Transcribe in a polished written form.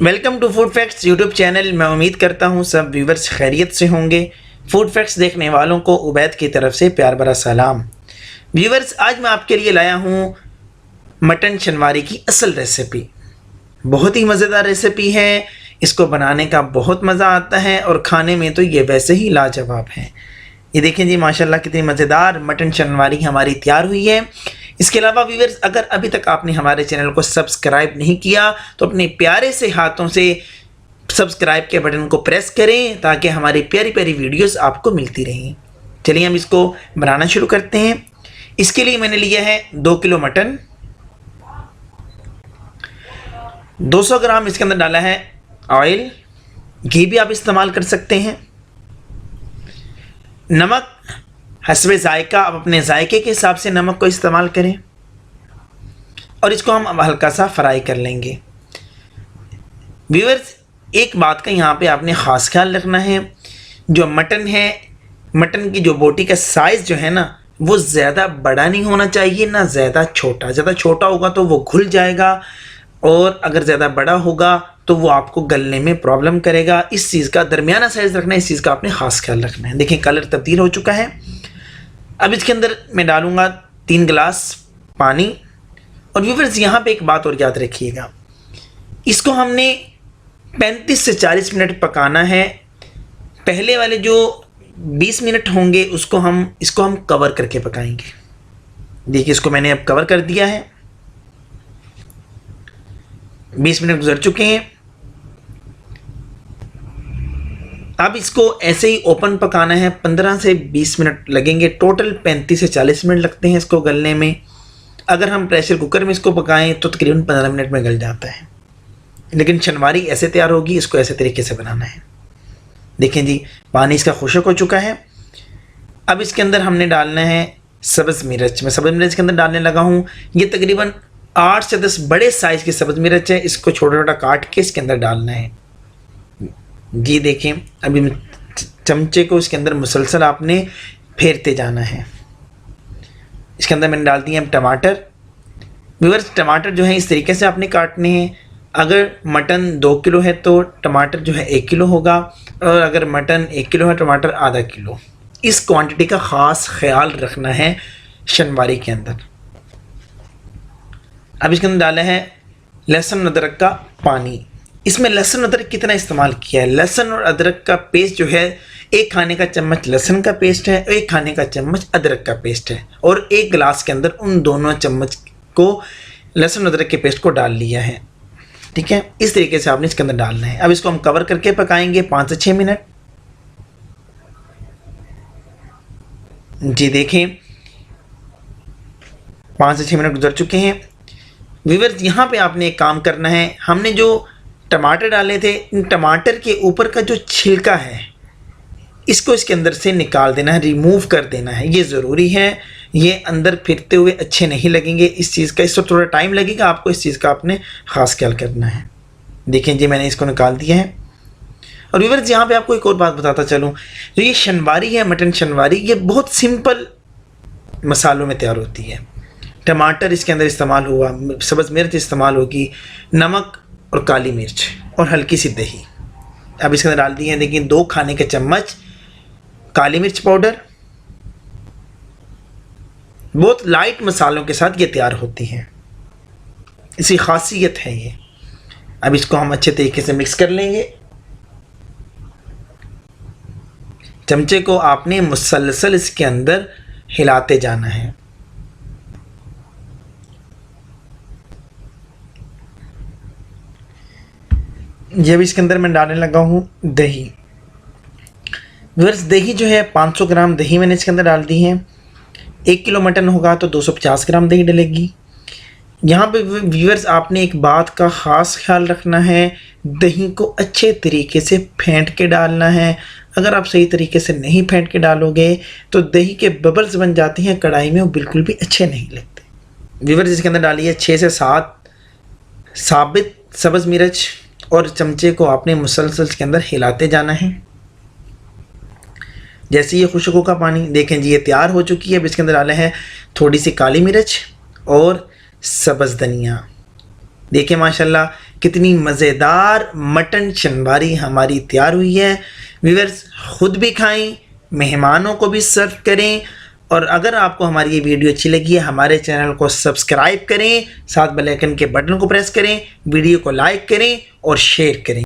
Welcome to food facts YouTube channel. मैं उम्मीद करता हूँ सब व्यूवर्स खैरियत से होंगे। फूड फैक्ट्स देखने वालों को उबैद की तरफ से प्यार भरा सलाम। व्यूवर्स, आज मैं आपके लिए लाया हूँ मटन शनवारी की असल रेसिपी। बहुत ही मज़ेदार रेसिपी है। इसको बनाने का बहुत मज़ा आता है और खाने में तो ये वैसे ही लाजवाब है। ये देखें जी, माशाल्लाह कितनी मज़ेदार मटन शनवारी हमारी तैयार हुई है। इसके अलावा व्यूअर्स, अगर अभी तक आपने हमारे चैनल को सब्सक्राइब नहीं किया तो अपने प्यारे से हाथों से सब्सक्राइब के बटन को प्रेस करें ताकि हमारी प्यारी प्यारी वीडियोस आपको मिलती रहें। चलिए हम इसको बनाना शुरू करते हैं। इसके लिए मैंने लिया है 2 किलो मटन। 200 ग्राम इसके अंदर डाला है ऑयल, घी भी आप इस्तेमाल कर सकते हैं। नमक हस्बे जायका, आप अपने जायके के हिसाब से नमक को इस्तेमाल करें और इसको हम अब हल्का सा फ्राई कर लेंगे। व्यूअर्स, एक बात का यहाँ पे आपने ख़ास ख्याल रखना है, जो मटन है, मटन की जो बोटी का साइज़ जो है ना, वो ज़्यादा बड़ा नहीं होना चाहिए ना ज़्यादा छोटा। ज़्यादा छोटा होगा तो वो घुल जाएगा और अगर ज़्यादा बड़ा होगा तो वो आपको गलने में प्रॉब्लम करेगा। इस चीज़ का दरमियाना साइज़ रखना है, इस चीज़ का आपने ख़ास ख्याल रखना है। देखिए कलर तब्दील हो चुका है। अब इसके अंदर मैं डालूँगा 3 गिलास पानी। और व्यूअर्स, यहाँ पे एक बात और याद रखिएगा, इसको हमने 35 से 40 मिनट पकाना है। पहले वाले जो 20 मिनट होंगे इसको हम कवर करके पकाएंगे। देखिए इसको मैंने अब कवर कर दिया है। 20 मिनट गुजर चुके हैं। अब इसको ऐसे ही ओपन पकाना है। 15 से 20 मिनट लगेंगे। टोटल 35 से 40 मिनट लगते हैं इसको गलने में। अगर हम प्रेशर कुकर में इसको पकाएं तो तकरीबन 15 मिनट में गल जाता है। लेकिन शनवारी ऐसे तैयार होगी, इसको ऐसे तरीके से बनाना है। देखें जी, पानी इसका खुश्क हो चुका है। अब इसके अंदर हमने डालना है सब्ज़ मिर्च। मैं सब्ज़ मिर्च के अंदर डालने लगा हूँ। ये तकरीबन 8 से 10 बड़े साइज़ की सब्ज़ मिर्च है। इसको छोटा छोटा काट के इसके अंदर डालना है। जी देखें, अभी चमचे को इसके अंदर मुसलसल आपने फेरते जाना है। इसके अंदर मैंने डाल दिए हैं टमाटर। व्यूअर्स, टमाटर जो है इस तरीके से आपने काटने हैं। अगर मटन 2 किलो है तो टमाटर जो है 1 किलो होगा, और अगर मटन 1 किलो है टमाटर आधा किलो। इस क्वांटिटी का ख़ास ख्याल रखना है शनवारी के अंदर। अब इसके अंदर डाला है लहसुन अदरक का पानी। इसमें लहसुन अदरक कितना इस्तेमाल किया है? लहसुन और अदरक का पेस्ट जो है, 1 खाने का चम्मच लहसुन का पेस्ट है, 1 खाने का चम्मच अदरक का पेस्ट है, और 1 गिलास के अंदर उन दोनों चम्मच को लहसुन अदरक के पेस्ट को डाल लिया है। ठीक है, इस तरीके से आपने इसके अंदर डालना है। अब इसको हम कवर करके पकाएंगे 5 से 6 मिनट। जी देखें, 5 से 6 मिनट गुजर चुके हैं। व्यूअर्स, यहाँ पे आपने एक काम करना है। हमने जो टमाटर डाले थे, इन टमाटर के ऊपर का जो छिलका है इसको इसके अंदर से निकाल देना है, रिमूव कर देना है। ये ज़रूरी है, ये अंदर फिरते हुए अच्छे नहीं लगेंगे। इस चीज़ का, इसको थोड़ा टाइम लगेगा आपको, इस चीज़ का आपने ख़ास ख्याल करना है। देखें जी, मैंने इसको निकाल दिया है। और व्यूअर्स, यहाँ पे आपको एक और बात बताता चलूँ, जो ये शनवारी है, मटन शनवारी, ये बहुत सिंपल मसालों में तैयार होती है। टमाटर इसके अंदर इस्तेमाल हुआ, सब्ज़ मिर्च इस्तेमाल होगी, नमक और काली मिर्च और हल्की सी दही। अब इसके अंदर डाल दिए हैं, देखिए 2 खाने के चम्मच काली मिर्च पाउडर। बहुत लाइट मसालों के साथ ये तैयार होती हैं, इसकी खासियत है ये। अब इसको हम अच्छे तरीके से मिक्स कर लेंगे। चमचे को आपने मुसलसल इसके अंदर हिलाते जाना है। ये भी इसके अंदर मैं डालने लगा हूँ दही। व्यूअर्स, दही जो है 500 ग्राम दही मैंने इसके अंदर डाल दी है। 1 किलो मटन होगा तो 250 ग्राम दही डलेगी। यहाँ पे व्यूअर्स, आपने एक बात का ख़ास ख्याल रखना है, दही को अच्छे तरीके से फेंट के डालना है। अगर आप सही तरीके से नहीं फेंट के डालोगे तो दही के बबल्स बन जाते हैं कढ़ाई में, वो बिल्कुल भी अच्छे नहीं लगते। व्यूअर्स, इसके अंदर डालिए 6 से 7 साबित सब्ज़ मिर्च और चमचे को आपने मुसलसल के अंदर हिलाते जाना है। जैसे ये खुशक का पानी, देखें जी ये तैयार हो चुकी है। अब इसके अंदर डाला है थोड़ी सी काली मिर्च और सब्ज़ धनिया। देखिए माशाल्लाह कितनी मज़ेदार मटन चनबारी हमारी तैयार हुई है। व्यूअर्स, ख़ुद भी खाएं, मेहमानों को भी सर्व करें, और अगर आपको हमारी ये वीडियो अच्छी लगी है हमारे चैनल को सब्सक्राइब करें, साथ बेल आइकन के बटन को प्रेस करें, वीडियो को लाइक करें और शेयर करें।